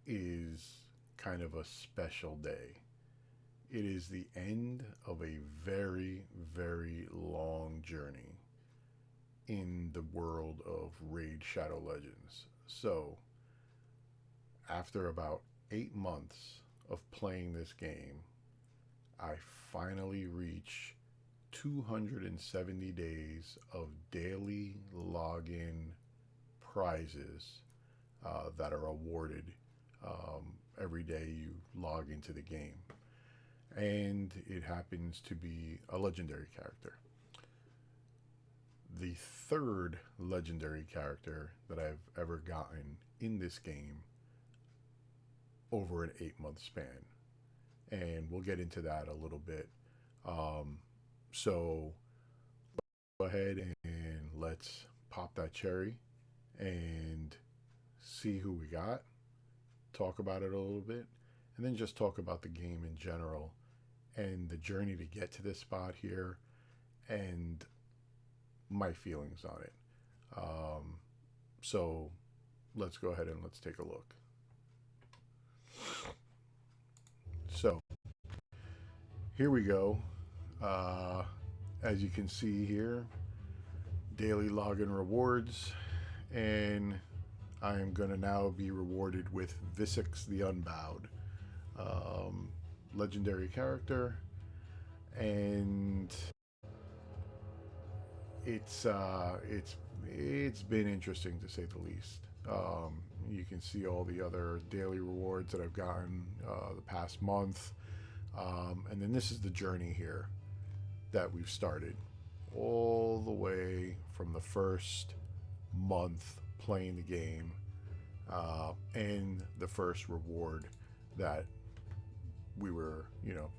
is kind of a special day. It is the end of a very, very long journey in the world of Raid Shadow Legends. So, after about 8 months of playing this game, I finally reach 270 days of daily login prizes that are awarded every day you log into the game. And it happens to be a legendary character. The third legendary character that I've ever gotten in this game over an 8 month span. And we'll get into that a little bit. Um, so go ahead and let's pop that cherry and see who we got, talk about it a little bit, and then just talk about the game in general and the journey to get to this spot here and my feelings on it. Um, so let's go ahead and let's take a look. So here we go. Uh, as you can see here, daily login rewards, and I am going to now be rewarded with Visix the Unbowed, um, legendary character, and it's been interesting to say the least. You can see all the other daily rewards that I've gotten the past month, and then this is the journey here that we've started, all the way from the first month playing the game, and the first reward that we were,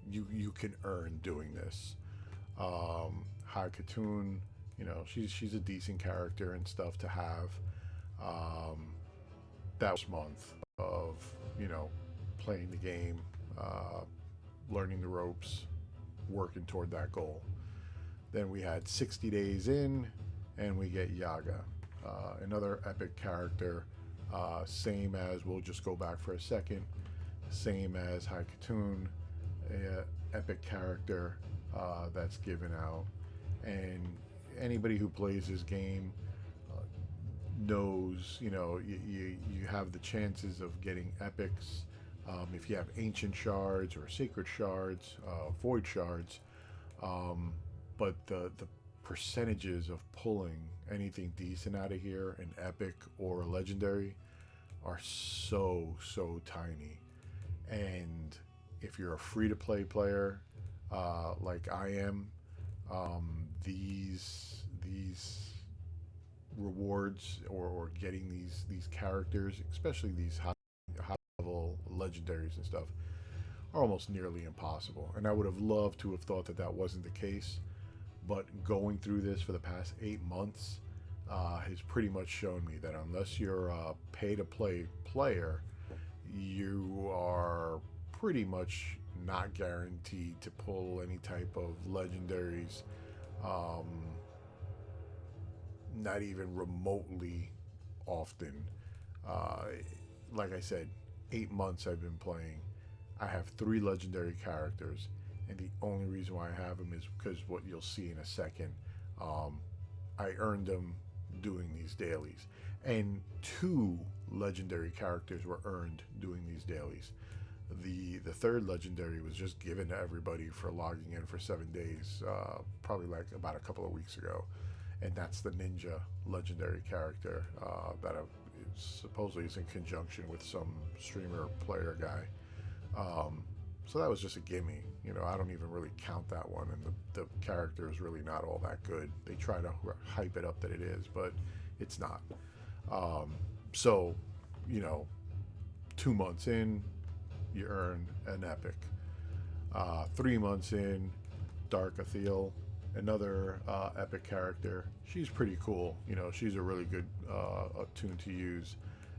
you can earn doing this. High Katoon, she's a decent character and stuff to have. Um, that was a month of playing the game, uh, learning the ropes, working toward that goal. Then we had 60 days in, and we get Yaga, another epic character, same as, we'll just go back for a second, same as High Katoon, epic character that's given out. And anybody who plays this game knows, you have the chances of getting epics if you have ancient shards or sacred shards, void shards. Um, but the percentages of pulling anything decent out of here, an epic or a legendary, are so tiny. And if you're a free to play player like I am, these rewards, or getting these characters, especially these high level legendaries and stuff, are almost nearly impossible. And I would have loved to have thought that that wasn't the case, but going through this for the past 8 months has pretty much shown me that unless you're a pay to play player, you are pretty much not guaranteed to pull any type of legendaries, um, not even remotely often. Uh, like I said, 8 months I've been playing. I have three legendary characters, and the only reason why I have them is because what you'll see in a second. Um, I earned them doing these dailies, and two legendary characters were earned doing these dailies. The third legendary was just given to everybody for logging in for 7 days, probably like about a couple of weeks ago, and that's the ninja legendary character that supposedly is in conjunction with some streamer player guy. Um, so that was just a gimme. I don't even really count that one, and the character is really not all that good. They try to hype it up that it is, but it's not. So, you know, 2 months in, you earn an epic. 3 months in, Dark Athel, another epic character. She's pretty cool. She's a really good tune to use,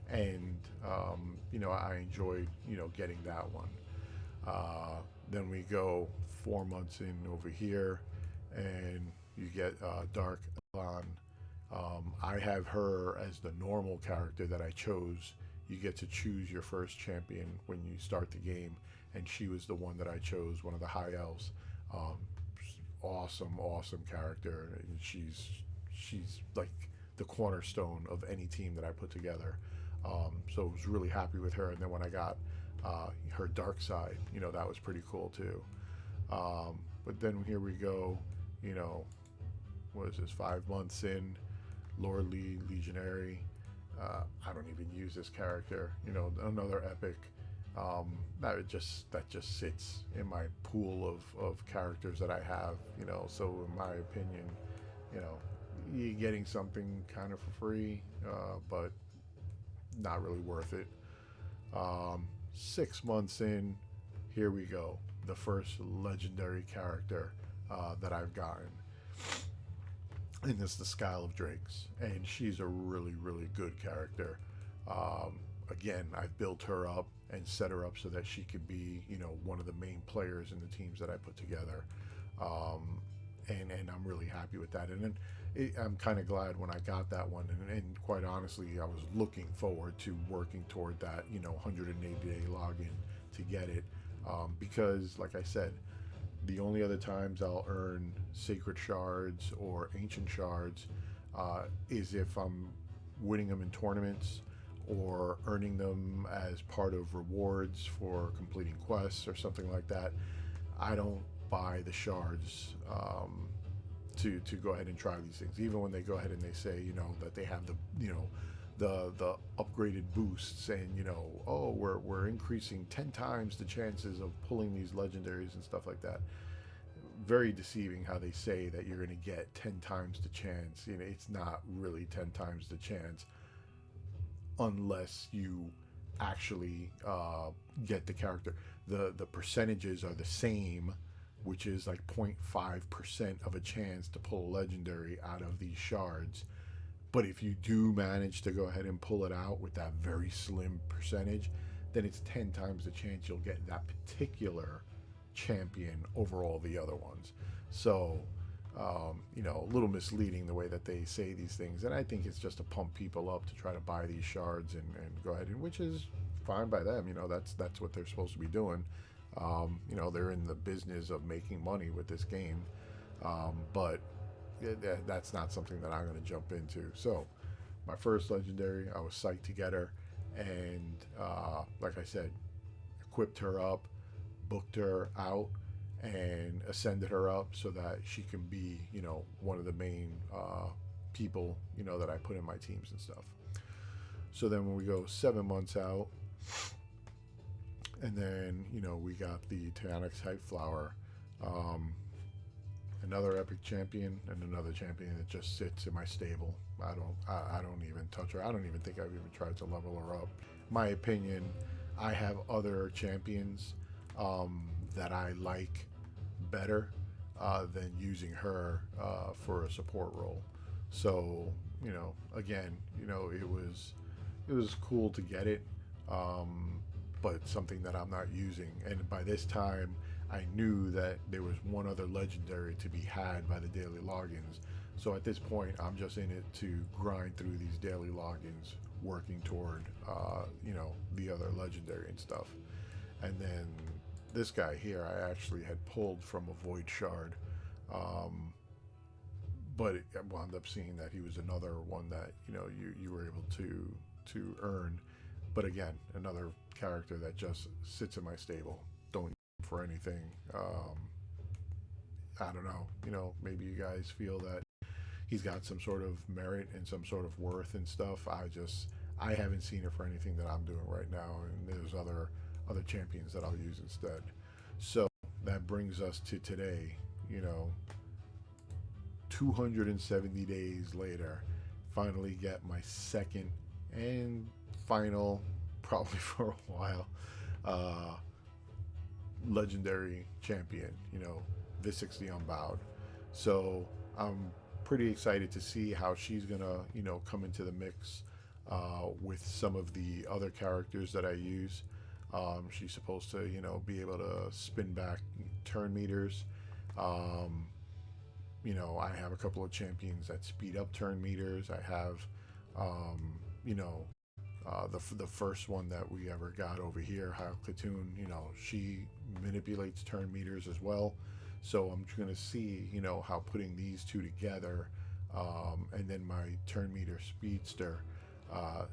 and I enjoyed getting that one. Then we go 4 months in over here, and you get Dark Elan. I have her as the normal character that I chose you get to choose your first champion when you start the game, and she was the one that I chose, one of the high elves. Um, awesome, awesome character, and she's like the cornerstone of any team that I put together. So I was really happy with her. And then when I got her dark side, that was pretty cool too. But then here we go, you know, what is this, 5 months in, Lord Lee, Legionary. I don't even use this character. Another epic. That just sits in my pool of characters that I have. So in my opinion, you know, you're getting something kind of for free, but not really worth it. 6 months in, here we go. The first legendary character that I've gotten, and it's the Skyle of Drakes, and she's a really, really good character. Again, I've built her up and set her up so that she could be, one of the main players in the teams that I put together. And I'm really happy with that. And then I'm kind of glad when I got that one. And quite honestly, I was looking forward to working toward that, 180-day login to get it. Because, like I said, the only other times I'll earn sacred shards or ancient shards is if I'm winning them in tournaments or earning them as part of rewards for completing quests or something like that. I don't buy the shards to go ahead and try these things. Even when they go ahead and they say, that they have the upgraded boosts, and oh, we're increasing 10 times the chances of pulling these legendaries and stuff like that. Very deceiving how they say that you're going to get 10 times the chance. It's not really 10 times the chance unless you actually get the character. The percentages are the same, which is like 0.5% of a chance to pull a legendary out of these shards. But if you do manage to go ahead and pull it out with that very slim percentage, then it's 10 times the chance you'll get that particular champion over all the other ones. So, a little misleading the way that they say these things. And I think it's just to pump people up to try to buy these shards and go ahead, and which is fine by them. That's what they're supposed to be doing. They're in the business of making money with this game. But that's not something that I'm going to jump into. So, my first legendary, I was psyched to get her. And like I said, equipped her up, booked her out, and ascended her up so that she can be, one of the main people, that I put in my teams and stuff. So then when we go 7 months out, and then, we got the Teonyx Hype Flower, another epic champion, and another champion that just sits in my stable. I don't even touch her. I don't even think I've even tried to level her up. My opinion, I have other champions that I like better than using her for a support role. So, again, it was cool to get it, but something that I'm not using. And by this time, I knew that there was one other legendary to be had by the daily logins. So at this point, I'm just in it to grind through these daily logins, working toward, the other legendary and stuff. And then this guy here, I actually had pulled from a Void Shard, but I wound up seeing that he was another one that you were able to earn. But again, another character that just sits in my stable. Don't use him for anything. I don't know. Maybe you guys feel that he's got some sort of merit and some sort of worth and stuff. I haven't seen it for anything that I'm doing right now, and there's other champions that I'll use instead. So that brings us to today, 270 days later, finally get my second and final, probably for a while, legendary champion, Visix the Unbowed. So I'm pretty excited to see how she's gonna, come into the mix with some of the other characters that I use. She's supposed to, be able to spin back turn meters. I have a couple of champions that speed up turn meters. I have, The first one that we ever got over here, Hail Khatun, you know, she manipulates turn meters as well. So I'm going to see, you know, how putting these two together, and then my turn meter speedster,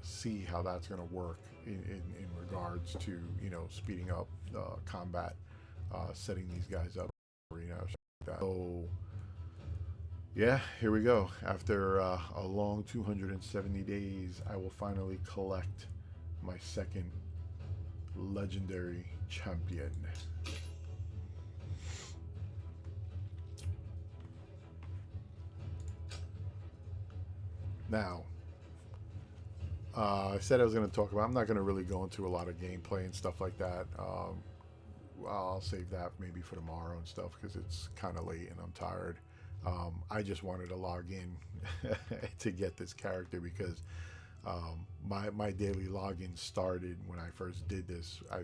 see how that's going to work in regards to, you know, speeding up combat, setting these guys up, you know, like that. So yeah, here we go. After a long 270 days, I will finally collect my second legendary champion. Now, I said I was going to talk about. I'm not going to really go into a lot of gameplay and stuff like that. I'll save that maybe for tomorrow and stuff because it's kind of late and I'm tired. I just wanted to log in to get this character because my daily login started when I first did this. I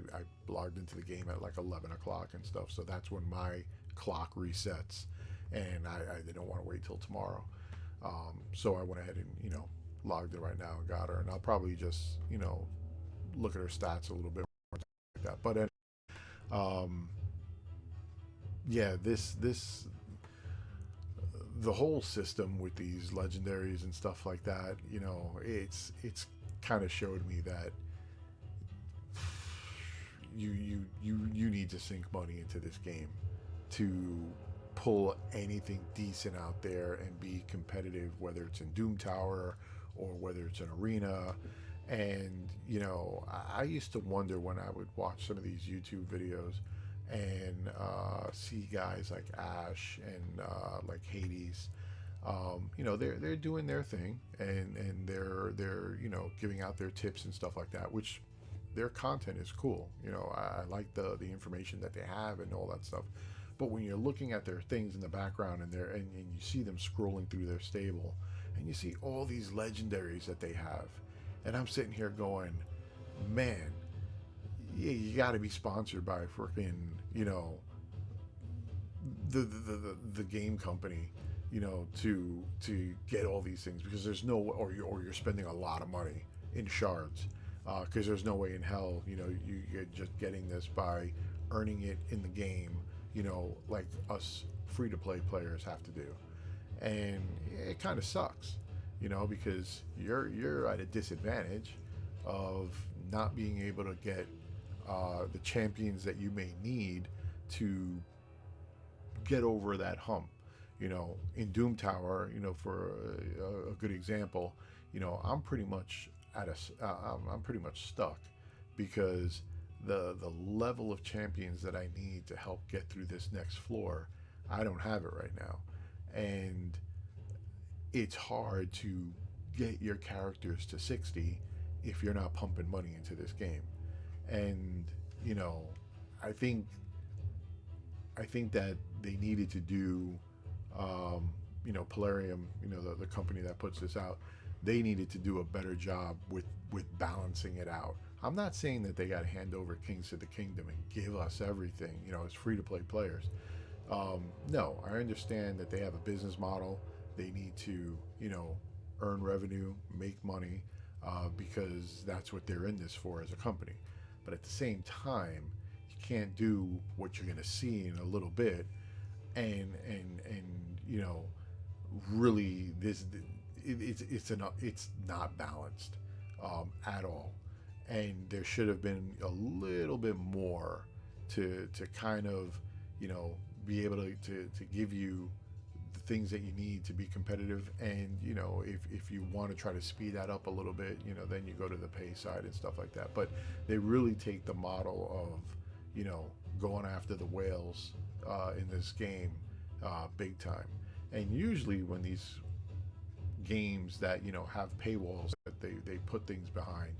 logged into the game at like 11 o'clock and stuff, so that's when my clock resets, and I didn't want to wait till tomorrow. So I went ahead and, you know, logged in right now and got her, and I'll probably just, you know, look at her stats a little bit more like that. But um, yeah, this the whole system with these legendaries and stuff like that, you know, it's kind of showed me that you need to sink money into this game to pull anything decent out there and be competitive, whether it's in Doom Tower or whether it's an arena. And you know, I used to wonder when I would watch some of these YouTube videos and see guys like Ash and like Hades. You know, they're doing their thing, and they're, you know, giving out their tips and stuff like that, which their content is cool. You know, I like the information that they have and all that stuff. But when you're looking at their things in the background and you see them scrolling through their stable, and you see all these legendaries that they have, and I'm sitting here going, man, yeah, you got to be sponsored by freaking, you know, the game company, you know, to get all these things, because there's no, or you're spending a lot of money in shards, because there's no way in hell, you know, you're just getting this by earning it in the game, you know, like us free to play players have to do. And it kind of sucks, you know, because you're at a disadvantage of not being able to get the champions that you may need to get over that hump. You know, in Doom Tower, you know, for a good example, you know, I'm pretty much I'm pretty much stuck because the level of champions that I need to help get through this next floor, I don't have it right now, and it's hard to get your characters to 60 if you're not pumping money into this game. And you know, I think I think that they needed to do, you know, Polarium, you know, the company that puts this out, they needed to do a better job with balancing it out. I'm not saying that they got to hand over Kings to the Kingdom and give us everything, you know, as free to play players. No, I understand that they have a business model. They need to, you know, earn revenue, make money, because that's what they're in this for as a company. But at the same time, you can't do what you're going to see in a little bit, and you know, really it's not balanced, at all. And there should have been a little bit more to kind of, you know, be able to give you the things that you need to be competitive. And you know, if you want to try to speed that up a little bit, you know, then you go to the pay side and stuff like that. But they really take the model of, you know, going after the whales in this game, big time. And usually when these games that, you know, have paywalls that they put things behind,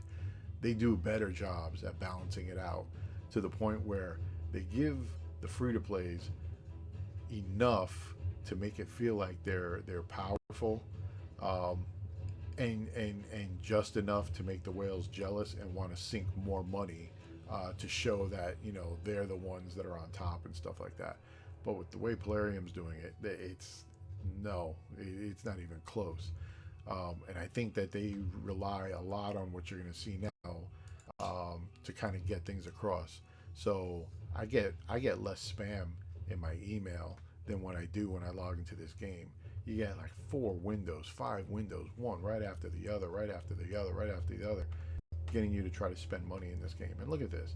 they do better jobs at balancing it out to the point where they give the free to plays enough to make it feel like they're powerful, um, and just enough to make the whales jealous and want to sink more money, to show that, you know, they're the ones that are on top and stuff like that. But with the way Polarium's doing it, it's no, it's not even close. And I think that they rely a lot on what you're going to see now to kind of get things across. So I get less spam in my email than what I do when I log into this game. You get like four windows, five windows, one right after the other, right after the other, right after the other, getting you to try to spend money in this game. And look at this,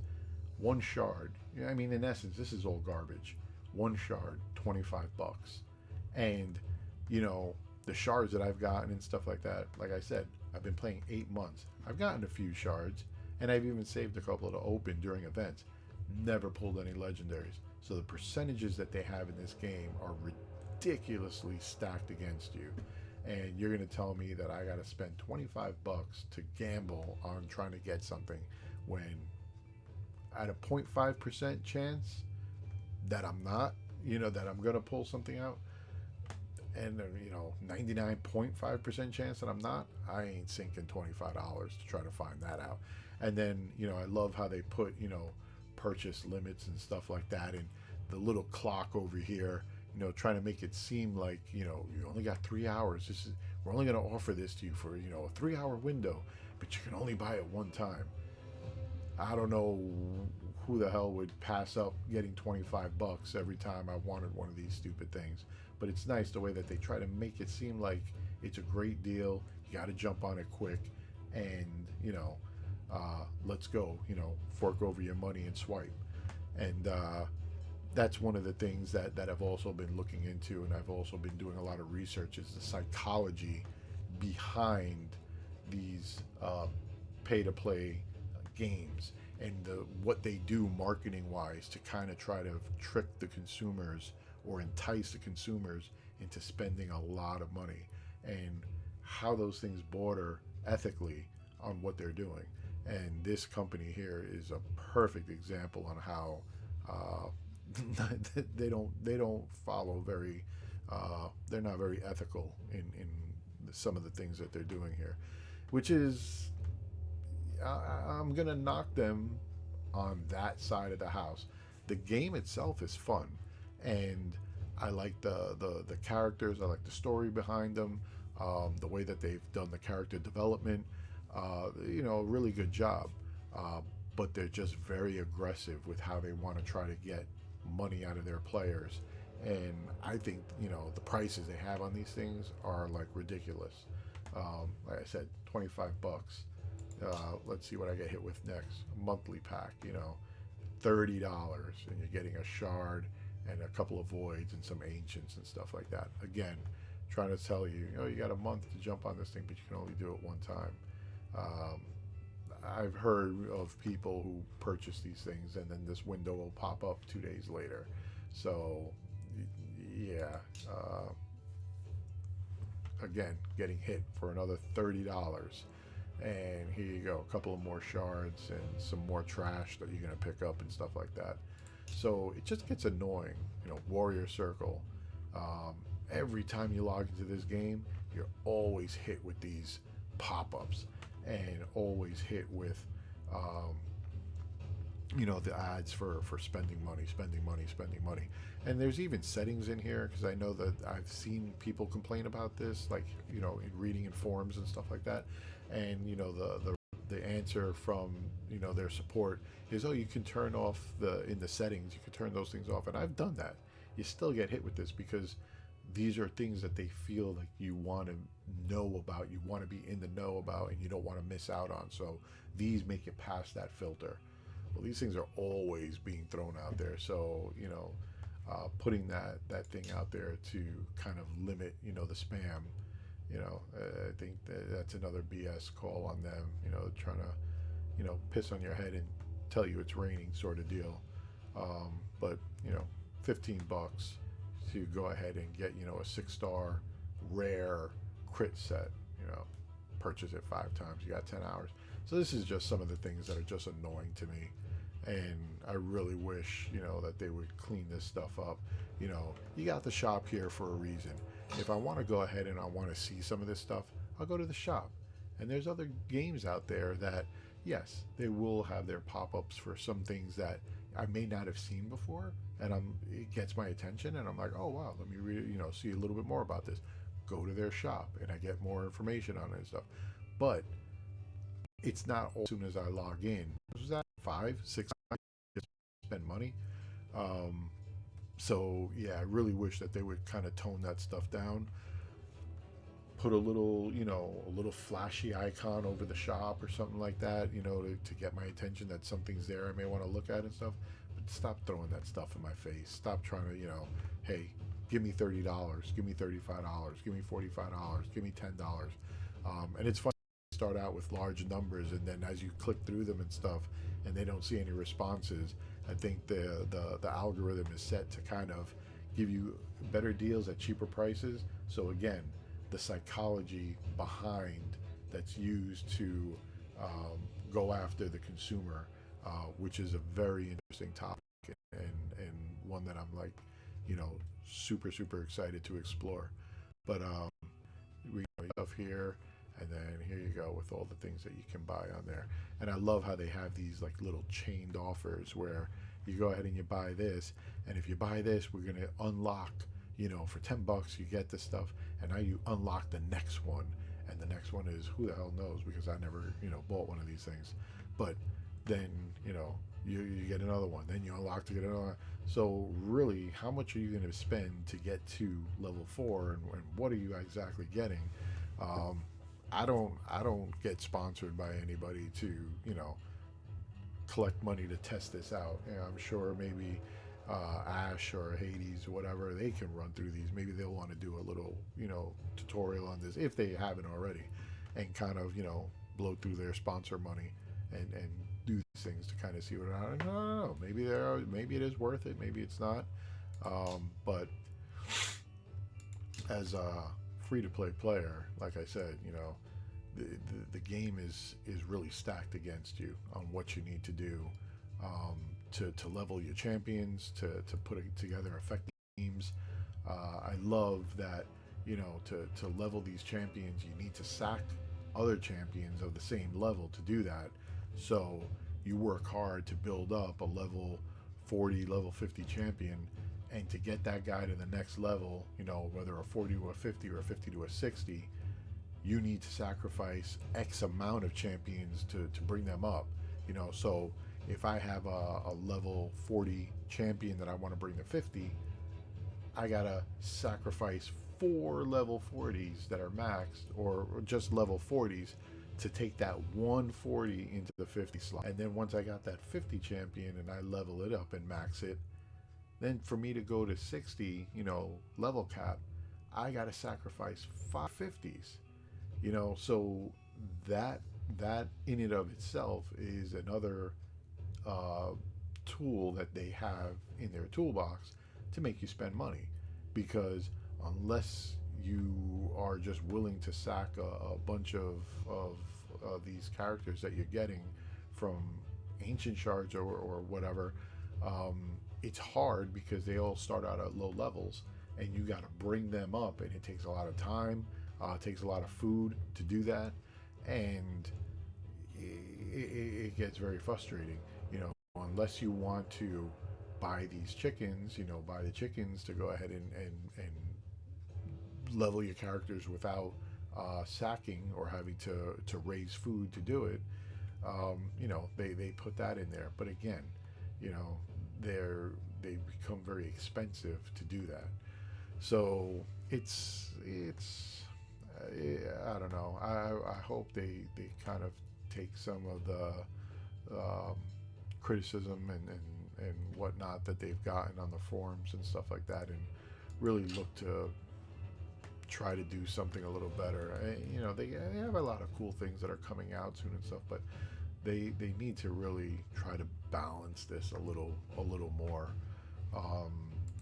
one shard. I mean, in essence, this is all garbage. One shard, $25, and you know the shards that I've gotten and stuff like that. Like I said, I've been playing 8 months. I've gotten a few shards, and I've even saved a couple to open during events. Never pulled any legendaries. So the percentages that they have in this game are ridiculously stacked against you. And you're going to tell me that I got to spend $25 to gamble on trying to get something when at a 0.5% chance that I'm not, that I'm going to pull something out, and 99.5% chance that I'm not, I ain't sinking $25 to try to find that out. And then I love how they put purchase limits and stuff like that, and the little clock over here, trying to make it seem like you only got 3 hours. We're only going to offer this to you for a 3 hour window, but you can only buy it one time. I don't know who the hell would pass up getting $25 every time I wanted one of these stupid things. But it's nice the way that they try to make it seem like it's a great deal. You got to jump on it quick, and let's go. Fork over your money and swipe. And that's one of the things that I've also been looking into, and I've also been doing a lot of research, is the psychology behind these pay-to-play games, and what they do marketing wise to kind of try to trick the consumers or entice the consumers into spending a lot of money, and how those things border ethically on what they're doing. And this company here is a perfect example on how they don't follow very they're not very ethical in some of the things that they're doing here, which is I'm gonna knock them on that side of the house. The game itself is fun, and I like the characters. I like the story behind them, the way that they've done the character development. Really good job. But they're just very aggressive with how they want to try to get money out of their players. And I think the prices they have on these things are like ridiculous. Like I said, $25. Let's see what I get hit with next. Monthly pack, $30, and you're getting a shard and a couple of voids and some ancients and stuff like that. Again, trying to tell you, you got a month to jump on this thing, but you can only do it one time. I've heard of people who purchase these things and then this window will pop up 2 days later. So, yeah. Again, getting hit for another $30. And here you go, a couple of more shards and some more trash that you're going to pick up and stuff like that. So it just gets annoying. Warrior Circle. Every time you log into this game, you're always hit with these pop-ups, and always hit with the ads for spending money, spending money, spending money. And there's even settings in here, because I know that I've seen people complain about this, like in reading in forums and stuff like that. And the answer from their support is, oh, you can turn off in the settings, you can turn those things off. And I've done that. You still get hit with this because these are things that they feel like you want to know about, you want to be in the know about, and you don't want to miss out on. So these make it past that filter. Well, these things are always being thrown out there. So putting that thing out there to kind of limit the spam. I think that's another BS call on them. Trying to piss on your head and tell you it's raining, sort of deal. But $15 to go ahead and get a 6-star rare crit set. Purchase it 5 times, you got 10 hours. So this is just some of the things that are just annoying to me, and I really wish that they would clean this stuff up. You got the shop here for a reason. If I want to go ahead and I want to see some of this stuff, I'll go to the shop. And there's other games out there that, yes, they will have their pop-ups for some things that I may not have seen before, and it gets my attention, and I'm like, oh wow, let me see a little bit more about this. go to their shop and I get more information on it and stuff. But it's not all as soon as I log in. What was that 5, 6 spend money? Um, so yeah, I really wish that they would kind of tone that stuff down. Put a little, a little flashy icon over the shop or something like that, to get my attention that something's there I may want to look at and stuff. But stop throwing that stuff in my face. Stop trying to, hey, give me $30, give me $35, give me $45, give me $10. And it's fun to start out with large numbers, and then as you click through them and stuff, and they don't see any responses, I think the algorithm is set to kind of give you better deals at cheaper prices. So again, the psychology behind that's used to um, go after the consumer, which is a very interesting topic, and one that I'm like, you know, super excited to explore. But we have stuff here, and then here you go with all the things that you can buy on there. And I love how they have these like little chained offers where you go ahead and you buy this, and if you buy this, we're gonna unlock, for $10 you get this stuff, and now you unlock the next one, and the next one is who the hell knows, because I never bought one of these things. But then you get another one, then you unlock to get another one. So really, how much are you going to spend to get to level 4, and what are you exactly getting? um, I don't get sponsored by anybody to collect money to test this out. I'm sure maybe Ash or Hades or whatever, they can run through these. Maybe they'll want to do a little tutorial on this if they haven't already, and kind of blow through their sponsor money and do these things to kind of see what I don't know. Maybe it is worth it. Maybe it's not. But as a free to play player, like I said, the game is really stacked against you on what you need to do, to level your champions, to put together effective teams. I love that, to level these champions, you need to sack other champions of the same level to do that. So you work hard to build up a level 40, level 50 champion, and to get that guy to the next level, whether a 40 to a 50 or a 50 to a 60, you need to sacrifice X amount of champions to bring them up. So if I have a level 40 champion that I want to bring to 50, I gotta sacrifice 4 level 40s that are maxed, or just level 40s, to take that 140 into the 50 slot. And then once I got that 50 champion and I level it up and max it, then for me to go to 60, level cap, I got to sacrifice 550s. So that in and of itself is another uh, tool that they have in their toolbox to make you spend money, because unless you are just willing to sack a bunch of these characters that you're getting from ancient shards or whatever, it's hard because they all start out at low levels, and you got to bring them up, and it takes a lot of time. It takes a lot of food to do that, and it gets very frustrating. Unless you want to buy these chickens, buy the chickens to go ahead and level your characters without sacking or having to raise food to do it. They put that in there, but again, you know, they become very expensive to do that. So it's I don't know. I hope they kind of take some of the criticism and whatnot that they've gotten on the forums and stuff like that, and really look to try to do something a little better. They have a lot of cool things that are coming out soon and stuff, but they need to really try to balance this a little more. Um,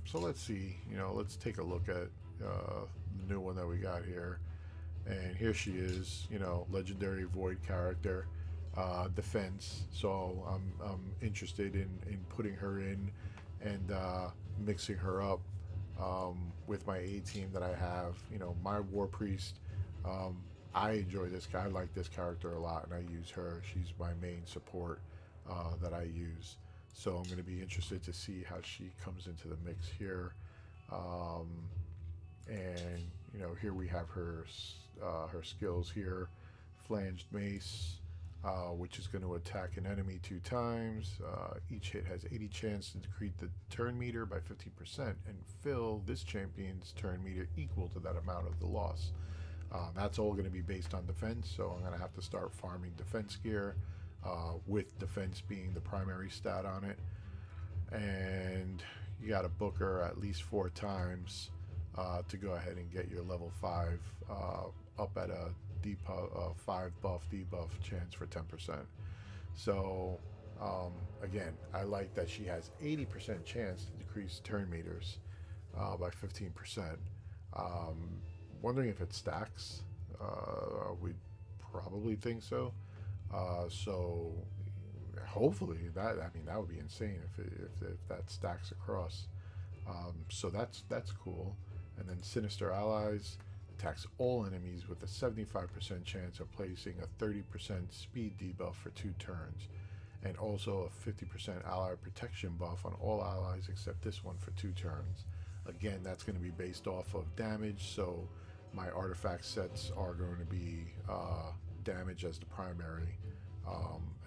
so let's see. Let's take a look at the new one that we got here. And here she is, legendary void character, defense. So I'm interested in putting her in and mixing her up with my A team that I have. My war priest. I enjoy this guy. I like this character a lot, and I use her. She's my main support that I use. So I'm going to be interested to see how she comes into the mix here. And here we have her skills here, flanged mace, which is going to attack an enemy 2 times. Each hit has 80 chance to decrease the turn meter by 15% and fill this champion's turn meter equal to that amount of the loss. That's all going to be based on defense, so I'm going to have to start farming defense gear, with defense being the primary stat on it. And you got to book her at least 4 times to go ahead and get your level 5 up at a 5 buff debuff chance for 10%. So again, I like that she has 80% chance to decrease turn meters by 15%. Wondering if it stacks. We probably think so. So hopefully that would be insane if that stacks across. So that's cool. And then Sinister Allies attacks all enemies with a 75% chance of placing a 30% speed debuff for 2 turns, and also a 50% ally protection buff on all allies except this one for 2 turns. Again, that's going to be based off of damage, so my artifact sets are going to be damage as the primary,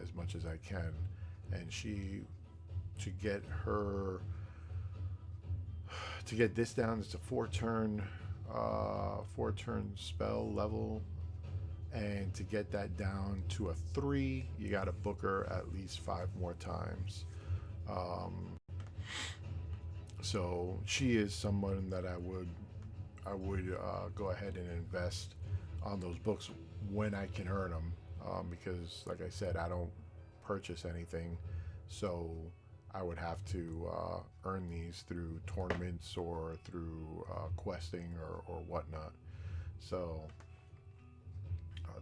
as much as I can. And to get this down, it's a 4-turn spell level, and to get that down to a 3, you got to book her at least 5 more times. So she is someone that I would go ahead and invest on those books when I can earn them, because like I said, I don't purchase anything, so I would have to earn these through tournaments or through questing or whatnot. So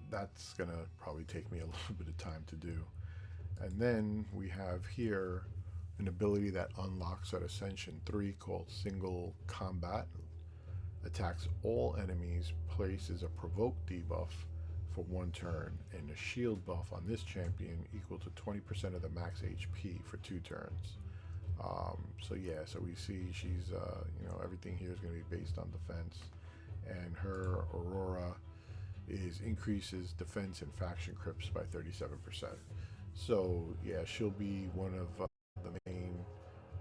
that's gonna probably take me a little bit of time to do. And then we have here an ability that unlocks at Ascension 3 called Single Combat. Attacks all enemies, places a provoke debuff for 1 turn, and a shield buff on this champion equal to 20% of the max HP for 2 turns. So we see she's everything here is going to be based on defense, and her aurora is increases defense and faction crypts by 37%. So yeah, she'll be one of the main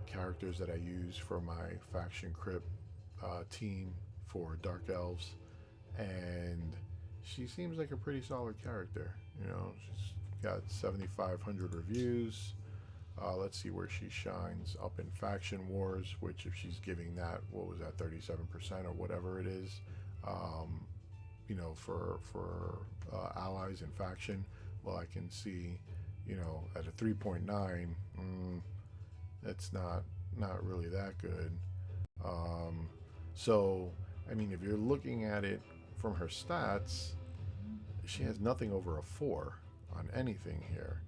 characters that I use for my faction crypt team for Dark Elves, and she seems like a pretty solid character. She's got 7,500 reviews. Let's see where she shines up in Faction Wars, which if she's giving that, what was that, 37% or whatever it is, for allies in faction. Well, I can see, at a 3.9, that's not really that good. So, I mean, if you're looking at it from her stats, she has nothing over a 4 on anything here.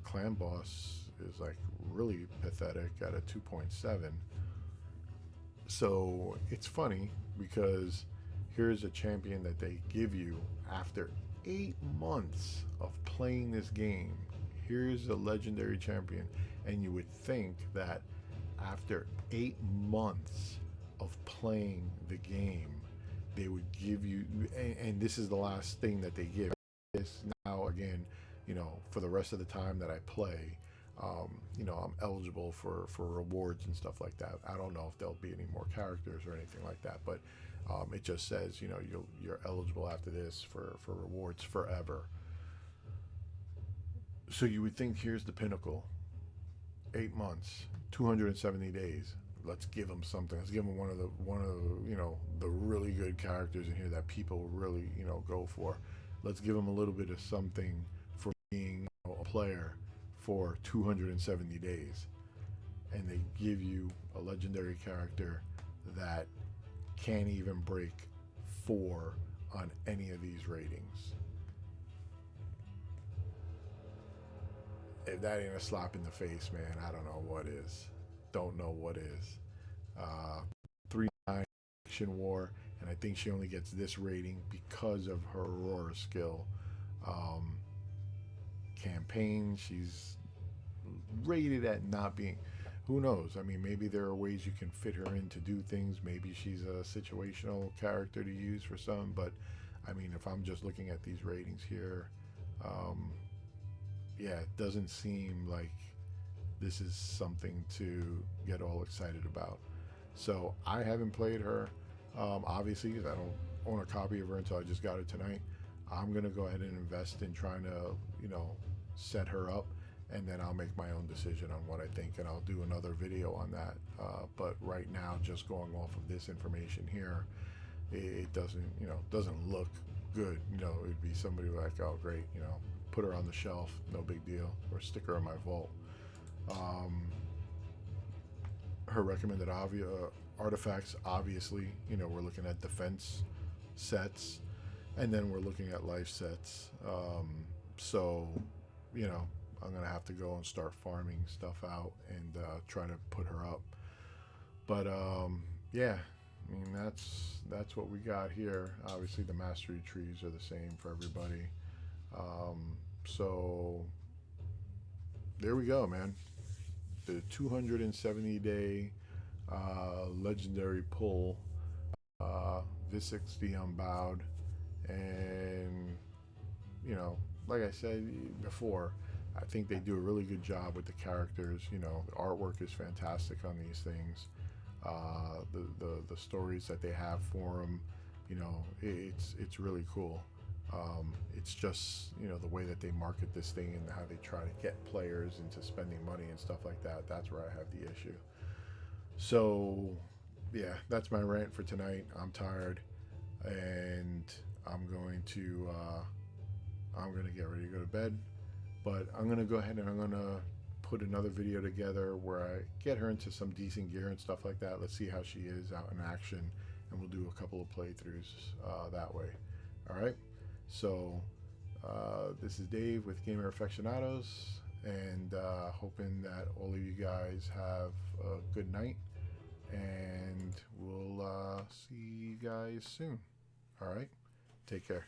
Clan Boss is like really pathetic at a 2.7. So it's funny because here's a champion that they give you after 8 months of playing this game. Here's a legendary champion, and you would think that after 8 months of playing the game, they would give you, and this is the last thing that they give. This now again, for the rest of the time that I play, I'm eligible for rewards and stuff like that. I don't know if there'll be any more characters or anything like that, but it just says, you're eligible after this for rewards forever. So you would think here's the pinnacle. 8 months, 270 days. Let's give them something. Let's give them one of the the really good characters in here that people really go for. Let's give them a little bit of something for being a player for 270 days, and they give you a legendary character that can't even break 4 on any of these ratings. If that ain't a slap in the face, man, I don't know what is. Don't know what is. 3.9 Faction War, and I think she only gets this rating because of her Aurora skill. Campaign, she's rated at not being. who knows? I mean, maybe there are ways you can fit her in to do things. Maybe she's a situational character to use for some. But I mean, if I'm just looking at these ratings here, um, yeah, it doesn't seem like this is something to get all excited about. So I haven't played her, obviously, because I don't own a copy of her until I just got it tonight. I'm gonna go ahead and invest in trying to, you know, set her up, and then I'll make my own decision on what I think, and I'll do another video on that. But right now, just going off of this information here, it doesn't, you know, doesn't look good. You know, it'd be somebody like, oh great, you know, put her on the shelf, no big deal, or stick her in my vault. Um, Her recommended artifacts, obviously, you know, we're looking at defense sets, and then we're looking at life sets. So, you know, I'm gonna have to go and start farming stuff out and try to put her up. But yeah, I mean that's what we got here. Obviously, the mastery trees are the same for everybody. So there we go, man. The 270-day legendary pull, Visix the Unbowed, and you know, like I said before, I think they do a really good job with the characters. You know, the artwork is fantastic on these things. The stories that they have for them, you know, it's really cool. It's just, you know, the way that they market this thing and how they try to get players into spending money and stuff like that. That's where I have the issue. So yeah, that's my rant for tonight. I'm tired, and I'm going to get ready to go to bed. But I'm gonna go ahead and I'm gonna put another video together where I get her into some decent gear and stuff like that. Let's see how she is out in action, and we'll do a couple of playthroughs that way. All right. So this is Dave with Gamer Aficionados, and hoping that all of you guys have a good night, and we'll see you guys soon. All right. Take care.